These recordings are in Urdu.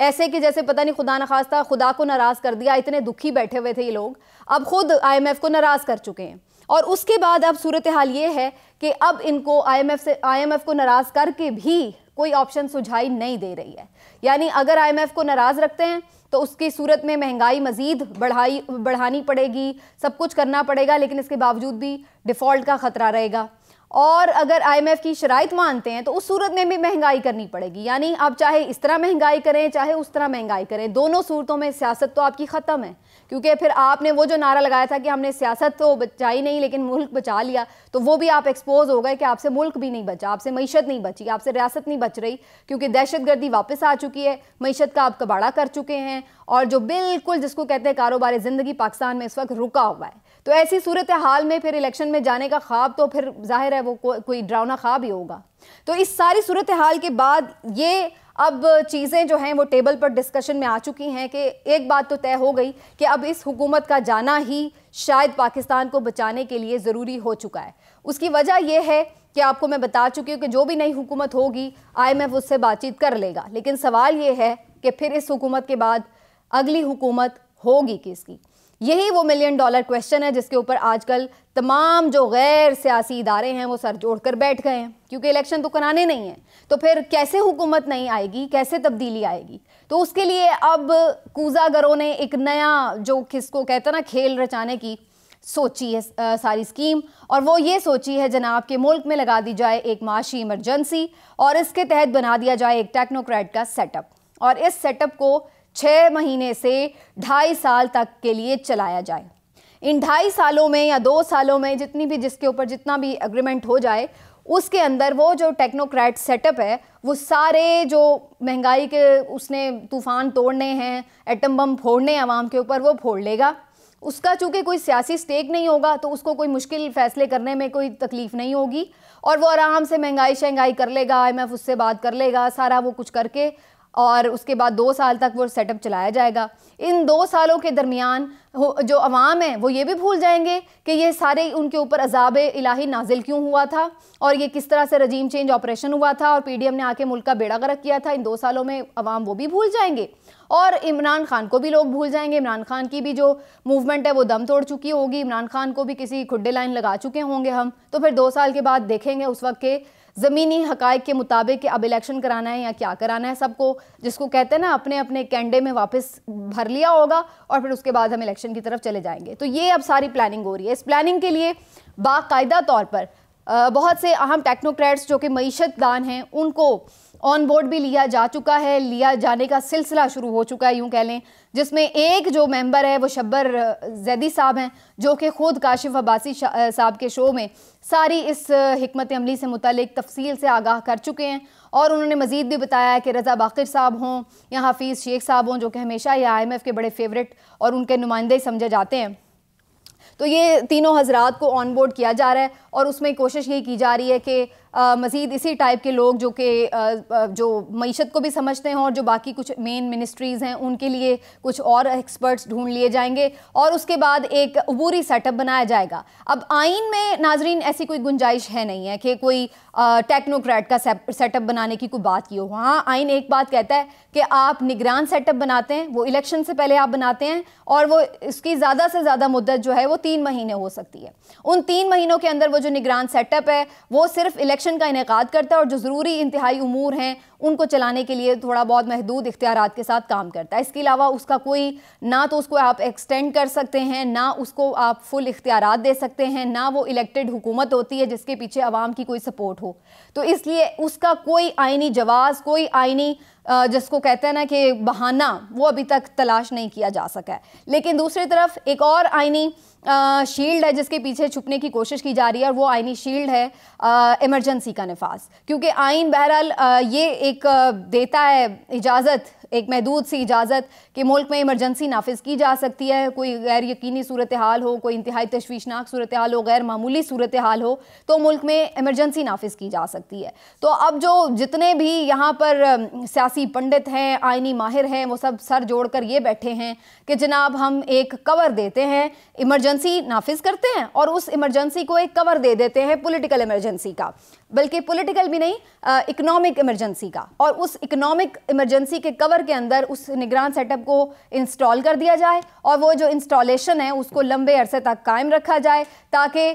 ایسے کہ جیسے پتہ نہیں خدا نخواستہ خدا کو ناراض کر دیا، اتنے دکھی بیٹھے ہوئے تھے یہ لوگ، اب خود IMF کو ناراض کر چکے ہیں۔ اور اس کے بعد اب صورتحال یہ ہے کہ اب ان کو IMF کو ناراض کر کے بھی کوئی آپشن سجھائی نہیں دے رہی ہے۔ یعنی اگر IMF کو ناراض رکھتے ہیں تو اس کی صورت میں مہنگائی مزید بڑھانی پڑے گی، سب کچھ کرنا پڑے گا، لیکن اس کے باوجود بھی ڈیفالٹ کا خطرہ رہے گا۔ اور اگر IMF کی شرائط مانتے ہیں تو اس صورت میں بھی مہنگائی کرنی پڑے گی، یعنی آپ چاہے اس طرح مہنگائی کریں چاہے اس طرح مہنگائی کریں، دونوں صورتوں میں سیاست تو آپ کی ختم ہے، کیونکہ پھر آپ نے وہ جو نعرہ لگایا تھا کہ ہم نے سیاست تو بچائی نہیں لیکن ملک بچا لیا، تو وہ بھی آپ ایکسپوز ہو گئے کہ آپ سے ملک بھی نہیں بچا، آپ سے معیشت نہیں بچی، آپ سے ریاست نہیں بچ رہی، کیونکہ دہشت گردی واپس آ چکی ہے، معیشت کا آپ کباڑہ کر چکے ہیں، اور جو بالکل جس کو کہتے ہیں کاروبار زندگی پاکستان میں اس وقت رکا ہوا ہے۔ تو ایسی صورتحال میں پھر الیکشن میں جانے کا خواب تو پھر ظاہر ہے وہ کوئی ڈراؤنا خواب ہی ہوگا۔ تو اس ساری صورتحال کے بعد یہ اب چیزیں جو ہیں وہ ٹیبل پر ڈسکشن میں آ چکی ہیں کہ ایک بات تو طے ہو گئی کہ اب اس حکومت کا جانا ہی شاید پاکستان کو بچانے کے لیے ضروری ہو چکا ہے۔ اس کی وجہ یہ ہے کہ آپ کو میں بتا چکی ہوں کہ جو بھی نئی حکومت ہوگی IMF اس سے بات چیت کر لے گا، لیکن سوال یہ ہے کہ پھر اس حکومت کے بعد اگلی حکومت ہوگی کس کی؟ یہی وہ $1 ملین کویسچن ہے جس کے اوپر آج کل تمام جو غیر سیاسی ادارے ہیں وہ سر جوڑ کر بیٹھ گئے ہیں، کیونکہ الیکشن تو کرانے نہیں ہیں، تو پھر کیسے حکومت نہیں آئے گی، کیسے تبدیلی آئے گی؟ تو اس کے لیے اب کوزہ گروں نے ایک نیا جو کس کو کہتا نا کھیل رچانے کی سوچی ہے ساری اسکیم، اور وہ یہ سوچی ہے جناب کہ ملک میں لگا دی جائے ایک معاشی ایمرجنسی، اور اس کے تحت بنا دیا جائے ایک ٹیکنوکریٹ کا سیٹ اپ، اور اس سیٹ اپ کو 6 مہینے سے 2.5 سال تک کے لیے چلایا جائے۔ ان 2.5 سالوں میں یا 2 سالوں میں جتنی بھی جس کے اوپر جتنا بھی اگریمنٹ ہو جائے، اس کے اندر وہ جو ٹیکنوکریٹ سیٹ اپ ہے وہ سارے جو مہنگائی کے اس نے طوفان توڑنے ہیں، ایٹم بم پھوڑنے عوام کے اوپر، وہ پھوڑ لے گا۔ اس کا چونکہ کوئی سیاسی سٹیک نہیں ہوگا تو اس کو کوئی مشکل فیصلے کرنے میں کوئی تکلیف نہیں ہوگی، اور وہ آرام سے مہنگائی کر لے گا، IMF اس سے بات کر لے گا، سارا وہ کچھ کر کے، اور اس کے بعد 2 سال تک وہ سیٹ اپ چلایا جائے گا۔ ان 2 سالوں کے درمیان جو عوام ہیں وہ یہ بھی بھول جائیں گے کہ یہ سارے ان کے اوپر عذاب الہی نازل کیوں ہوا تھا، اور یہ کس طرح سے رجیم چینج آپریشن ہوا تھا، اور PDM نے آ کے ملک کا بیڑا غرق کیا تھا۔ ان 2 سالوں میں عوام وہ بھی بھول جائیں گے، اور عمران خان کو بھی لوگ بھول جائیں گے۔ عمران خان کی بھی جو موومنٹ ہے وہ دم توڑ چکی ہوگی، عمران خان کو بھی کسی کھڈے لائن لگا چکے ہوں گے ہم، تو پھر 2 سال کے بعد دیکھیں گے اس وقت کے زمینی حقائق کے مطابق کہ اب الیکشن کرانا ہے یا کیا کرانا ہے، سب کو جس کو کہتے ہیں نا اپنے اپنے کینڈے میں واپس بھر لیا ہوگا، اور پھر اس کے بعد ہم الیکشن کی طرف چلے جائیں گے۔ تو یہ اب ساری پلاننگ ہو رہی ہے۔ اس پلاننگ کے لیے باقاعدہ طور پر بہت سے اہم ٹیکنوکریٹس جو کہ معیشت دان ہیں ان کو آن بورڈ بھی لیا جا چکا ہے، لیا جانے کا سلسلہ شروع ہو چکا ہے یوں کہہ لیں، جس میں ایک جو ممبر ہے وہ شبر زیدی صاحب ہیں، جو کہ خود کاشف عباسی صاحب کے شو میں ساری اس حکمت عملی سے متعلق تفصیل سے آگاہ کر چکے ہیں، اور انہوں نے مزید بھی بتایا ہے کہ رضا باقر صاحب ہوں یا حفیظ شیخ صاحب ہوں، جو کہ ہمیشہ یہ IMF کے بڑے فیورٹ اور ان کے نمائندے سمجھے جاتے ہیں، تو یہ تینوں حضرات کو آن بورڈ کیا جا رہا ہے، اور اس میں کوشش یہ کی جا رہی ہے کہ مزید اسی ٹائپ کے لوگ جو معیشت کو بھی سمجھتے ہیں اور جو باقی کچھ مین منسٹریز ہیں ان کے لیے کچھ اور ایکسپرٹس ڈھونڈ لیے جائیں گے، اور اس کے بعد ایک عبوری سیٹ اپ بنایا جائے گا۔ اب آئین میں ناظرین ایسی کوئی گنجائش ہے نہیں ہے کہ کوئی ٹیکنوکریٹ کا سیٹ اپ بنانے کی کوئی بات کی ہو۔ ہاں آئین ایک بات کہتا ہے کہ آپ نگران سیٹ اپ بناتے ہیں، وہ الیکشن سے پہلے آپ بناتے ہیں، اور وہ اس کی زیادہ سے زیادہ مدت جو ہے وہ 3 مہینے ہو سکتی ہے۔ ان 3 مہینوں کے اندر وہ جو نگران سیٹ اپ ہے وہ صرف الیکشن کا انعقاد کرتا ہے، اور جو ضروری انتہائی امور ہیں ان کو چلانے کے لیے تھوڑا بہت محدود اختیارات کے ساتھ کام کرتا ہے۔ اس کے علاوہ اس کا کوئی نہ تو اس کو آپ ایکسٹینڈ کر سکتے ہیں، نہ اس کو آپ فل اختیارات دے سکتے ہیں، نہ وہ الیکٹڈ حکومت ہوتی ہے جس کے پیچھے عوام کی کوئی سپورٹ ہو، تو اس لیے اس کا کوئی آئینی جواز، کوئی آئینی جس کو کہتے ہیں نا کہ بہانہ، وہ ابھی تک تلاش نہیں کیا جا سکا ہے۔ لیکن دوسری طرف ایک اور آئینی شیلڈ ہے جس کے پیچھے چھپنے کی کوشش کی جا رہی ہے، اور وہ آئینی شیلڈ ہے ایمرجنسی کا نفاذ، کیونکہ آئین بہرحال یہ ایک دیتا ہے اجازت، ایک محدود سی اجازت کہ ملک میں ایمرجنسی نافذ کی جا سکتی ہے، کوئی غیر یقینی صورتحال ہو، کوئی انتہائی تشویشناک صورتحال ہو، غیر معمولی صورتحال ہو، تو ملک میں ایمرجنسی نافذ کی جا سکتی ہے۔ تو اب جو جتنے بھی یہاں پر سیاسی پنڈت ہیں، آئینی ماہر ہیں، وہ سب سر جوڑ کر یہ بیٹھے ہیں کہ جناب ہم ایک کور دیتے ہیں، ایمرجنسی نافذ کرتے ہیں، اور اس ایمرجنسی کو ایک کور دے دیتے ہیں پولیٹیکل ایمرجنسی کا، بلکہ پولیٹیکل بھی نہیں، اکنامک ایمرجنسی کا۔ کا اور اس اکنامک ایمرجنسی کے کور کے اندر اس نگران سیٹ اپ کو انسٹال کر دیا جائے اور وہ جو انسٹالیشن ہے اس کو لمبے عرصے تک قائم رکھا جائے تاکہ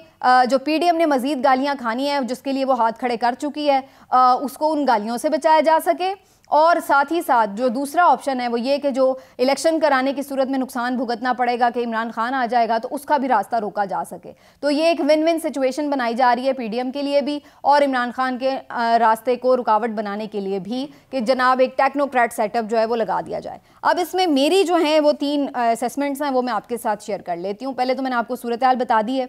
جو پی ڈی ایم نے مزید گالیاں کھانی ہیں جس کے لیے وہ ہاتھ کھڑے کر چکی ہے اس کو ان گالیوں سے بچایا جا سکے. اور ساتھ ہی ساتھ جو دوسرا آپشن ہے وہ یہ کہ جو الیکشن کرانے کی صورت میں نقصان بھگتنا پڑے گا کہ عمران خان آ جائے گا تو اس کا بھی راستہ روکا جا سکے. تو یہ ایک ون ون سچویشن بنائی جا رہی ہے پی ڈی ایم کے لیے بھی اور عمران خان کے راستے کو رکاوٹ بنانے کے لیے بھی کہ جناب ایک ٹیکنوکریٹ سیٹ اپ جو ہے وہ لگا دیا جائے. اب اس میں میری جو ہیں وہ 3 اسیسمنٹس ہیں وہ میں آپ کے ساتھ شیئر کر لیتی ہوں. پہلے تو میں نے آپ کو صورتحال بتا دی ہے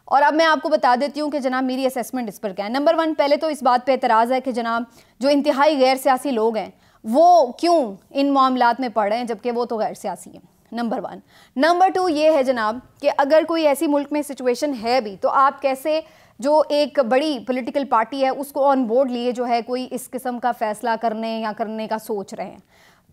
اور اب میں آپ کو بتا دیتی ہوں کہ جناب میری اسیسمنٹ اس پر کیا ہے. نمبر 1 پہلے تو اس بات پہ اعتراض ہے کہ جناب جو انتہائی غیر سیاسی لوگ ہیں وہ کیوں ان معاملات میں پڑ رہے ہیں جبکہ وہ تو غیر سیاسی ہیں. نمبر 1. نمبر 2 یہ ہے جناب کہ اگر کوئی ایسی ملک میں سچویشن ہے بھی تو آپ کیسے جو ایک بڑی پولیٹیکل پارٹی ہے اس کو آن بورڈ لیے جو ہے کوئی اس قسم کا فیصلہ کرنے یا کرنے کا سوچ رہے ہیں.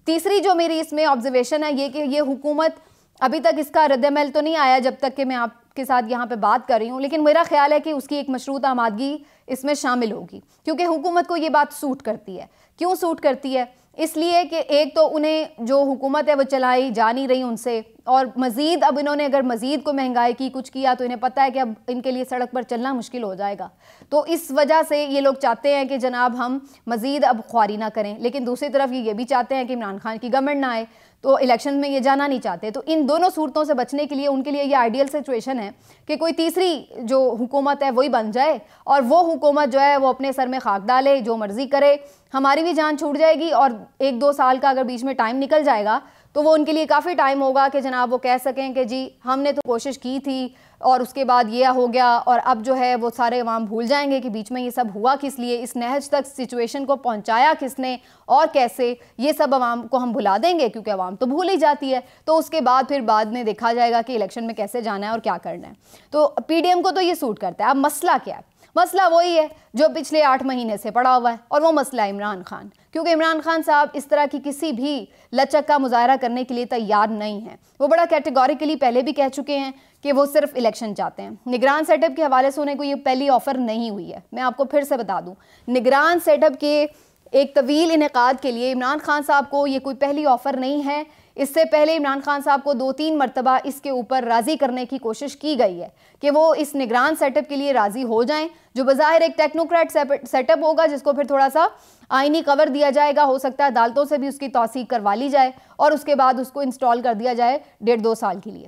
تیسری جو میری اس میں آبزرویشن ہے یہ کہ یہ حکومت ابھی تک اس کا رد عمل تو نہیں آیا جب تک کہ میں آپ کے ساتھ یہاں پہ بات کر رہی ہوں, لیکن میرا خیال ہے کہ اس کی ایک مشروط آمادگی اس میں شامل ہوگی کیونکہ حکومت کو یہ بات سوٹ کرتی ہے. کیوں سوٹ کرتی ہے؟ اس لیے کہ ایک تو انہیں جو حکومت ہے وہ چلائی جا نہیں رہی ان سے اور مزید اب انہوں نے اگر مزید کو مہنگائی کی کچھ کیا تو انہیں پتہ ہے کہ اب ان کے لیے سڑک پر چلنا مشکل ہو جائے گا. تو اس وجہ سے یہ لوگ چاہتے ہیں کہ جناب ہم مزید اب خواری نہ کریں, لیکن دوسری طرف یہ بھی چاہتے ہیں کہ عمران خان کی گورنمنٹ نہ آئے تو الیکشن میں یہ جانا نہیں چاہتے. تو ان دونوں صورتوں سے بچنے کے لیے ان کے لیے یہ آئیڈیل سچویشن ہے کہ کوئی تیسری جو حکومت ہے وہی بن جائے اور وہ حکومت جو ہے وہ اپنے سر میں خاک ڈالے, جو مرضی کرے, ہماری بھی جان چھوٹ جائے گی اور 1-2 سال کا اگر بیچ میں ٹائم نکل جائے گا تو وہ ان کے لیے کافی ٹائم ہوگا کہ جناب وہ کہہ سکیں کہ جی ہم نے تو کوشش کی تھی اور اس کے بعد یہ ہو گیا اور اب جو ہے وہ سارے عوام بھول جائیں گے کہ بیچ میں یہ سب ہوا کس لیے, اس نہج تک سچویشن کو پہنچایا کس نے اور کیسے, یہ سب عوام کو ہم بھلا دیں گے کیونکہ عوام تو بھول ہی جاتی ہے. تو اس کے بعد پھر بعد میں دیکھا جائے گا کہ الیکشن میں کیسے جانا ہے اور کیا کرنا ہے. تو پی ڈی ایم کو تو یہ سوٹ کرتا ہے. اب مسئلہ کیا ہے؟ مسئلہ وہی ہے جو پچھلے 8 مہینے سے پڑا ہوا ہے اور وہ مسئلہ عمران خان, کیونکہ عمران خان صاحب اس طرح کی کسی بھی لچک کا مظاہرہ کرنے کے لیے تیار نہیں ہیں. وہ بڑا کیٹیگوریکلی پہلے بھی کہہ چکے ہیں کہ وہ صرف الیکشن چاہتے ہیں. نگران سیٹ اپ کے حوالے سے انہیں کو یہ پہلی آفر نہیں ہوئی ہے. میں آپ کو پھر سے بتا دوں, نگران سیٹ اپ کے ایک طویل انعقاد کے لیے عمران خان صاحب کو یہ کوئی پہلی آفر نہیں ہے. اس سے پہلے عمران خان صاحب کو 2-3 مرتبہ اس کے اوپر راضی کرنے کی کوشش کی گئی ہے کہ وہ اس نگران سیٹ اپ کے لیے راضی ہو جائیں جو بظاہر ایک ٹیکنوکریٹ سیٹ اپ ہوگا جس کو پھر تھوڑا سا آئینی کور دیا جائے گا, ہو سکتا ہے عدالتوں سے بھی اس کی توثیق کروا لی جائے اور اس کے بعد اس کو انسٹال کر دیا جائے 1.5-2 سال کے لیے.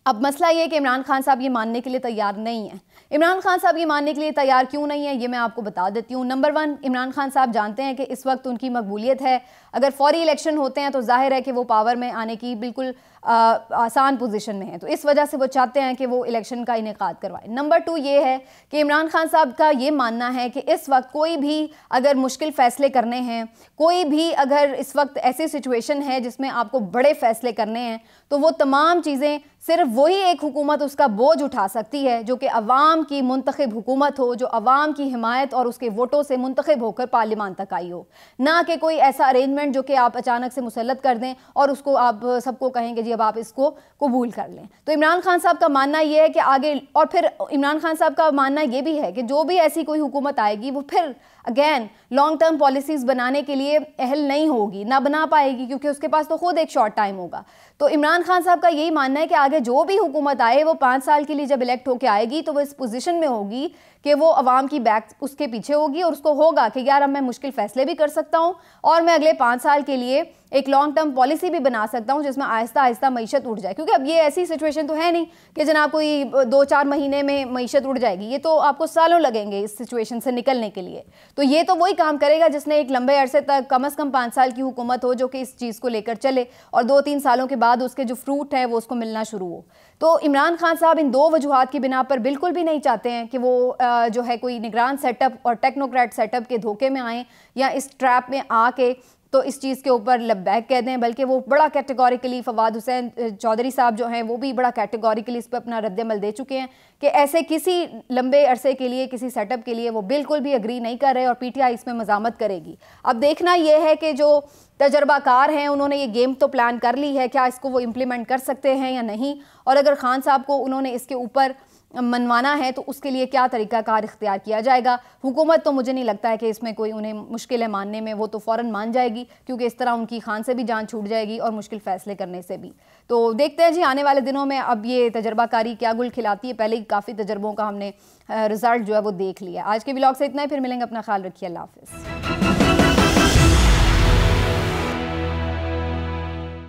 اب مسئلہ یہ ہے کہ عمران خان صاحب یہ ماننے کے لیے تیار نہیں ہیں. عمران خان صاحب یہ ماننے کے لیے تیار کیوں نہیں ہے یہ میں آپ کو بتا دیتی ہوں. نمبر 1, عمران خان صاحب جانتے ہیں کہ اس وقت ان کی مقبولیت ہے, اگر فوری الیکشن ہوتے ہیں تو ظاہر ہے کہ وہ پاور میں آنے کی بالکل آسان پوزیشن میں ہیں, تو اس وجہ سے وہ چاہتے ہیں کہ وہ الیکشن کا انعقاد کروائیں. نمبر 2 یہ ہے کہ عمران خان صاحب کا یہ ماننا ہے کہ اس وقت کوئی بھی اگر مشکل فیصلے کرنے ہیں, کوئی بھی اگر اس وقت ایسی سچویشن ہے جس میں آپ کو بڑے فیصلے کرنے ہیں تو وہ تمام چیزیں صرف وہی ایک حکومت اس کا بوجھ اٹھا سکتی ہے جو کہ عوام کی منتخب حکومت ہو, جو عوام کی حمایت اور اس کے ووٹوں سے منتخب ہو کر پارلیمان تک آئی ہو, نہ کہ کوئی ایسا ارینجمنٹ جو کہ آپ اچانک سے مسلط کر دیں اور اس کو آپ سب کو کہیں کہ جی اب آپ اس کو قبول کر لیں. تو عمران خان صاحب کا ماننا یہ ہے کہ آگے, اور پھر عمران خان صاحب کا ماننا یہ بھی ہے کہ جو بھی ایسی کوئی حکومت آئے گی وہ پھر اگین لانگ ٹرم پالیسیز بنانے کے لیے اہل نہیں ہوگی, نہ بنا پائے گی کیونکہ اس کے پاس تو خود ایک شارٹ ٹائم ہوگا. تو عمران خان صاحب کا یہی ماننا ہے کہ آگے جو بھی حکومت آئے وہ 5 سال کے لیے جب الیکٹ ہو کے آئے گی تو وہ اس پوزیشن میں ہوگی کہ وہ عوام کی بیک اس کے پیچھے ہوگی اور اس کو ہوگا کہ یار اب میں مشکل فیصلے بھی کر سکتا ہوں اور میں اگلے 5 سال کے لیے ایک لانگ ٹرم پالیسی بھی بنا سکتا ہوں جس میں آہستہ آہستہ معیشت اٹھ جائے. کیونکہ اب یہ ایسی سچویشن تو ہے نہیں کہ جناب کوئی 2-4 مہینے میں معیشت اٹھ جائے گی, یہ تو آپ کو سالوں لگیں گے اس سچویشن سے نکلنے کے لیے. تو یہ تو وہی کام کرے گا جس نے ایک لمبے عرصے تک کم از کم 5 سال کی حکومت ہو جو کہ اس چیز کو لے کر چلے اور 2-3 سالوں کے بعد اس کے جو فروٹ ہے وہ اس کو ملنا شروع ہو. تو عمران خان صاحب ان 2 وجوہات کی بنا پر بالکل بھی نہیں چاہتے ہیں کہ وہ جو ہے کوئی نگران سیٹ اپ اور ٹیکنوکریٹ سیٹ اپ کے دھوکے میں آئیں یا اس ٹریپ میں آ کے تو اس چیز کے اوپر لبیک کہہ دیں, بلکہ وہ بڑا کیٹیگوریکلی فواد حسین چودھری صاحب جو ہیں وہ بھی بڑا کیٹیگوریکلی اس پہ اپنا رد عمل دے چکے ہیں کہ ایسے کسی لمبے عرصے کے لیے کسی سیٹ اپ کے لیے وہ بالکل بھی اگری نہیں کر رہے اور پی ٹی آئی اس میں مزاحمت کرے گی. اب دیکھنا یہ ہے کہ جو تجربہ کار ہیں انہوں نے یہ گیم تو پلان کر لی ہے, کیا اس کو وہ امپلیمنٹ کر سکتے ہیں یا نہیں, اور اگر خان صاحب کو انہوں نے اس کے اوپر منوانا ہے تو اس کے لیے کیا طریقہ کار اختیار کیا جائے گا. حکومت تو مجھے نہیں لگتا ہے کہ اس میں کوئی انہیں مشکل ہے ماننے میں, وہ تو فوراً مان جائے گی کیونکہ اس طرح ان کی خان سے بھی جان چھوٹ جائے گی اور مشکل فیصلے کرنے سے بھی. تو دیکھتے ہیں جی آنے والے دنوں میں اب یہ تجربہ کاری کیا گل کھلاتی ہے. پہلے ہی کافی تجربوں کا ہم نے رزلٹ جو ہے وہ دیکھ لیا. آج کے ولاگ سے اتنا ہی, پھر ملیں گے. اپنا خیال رکھیے. اللہ حافظ.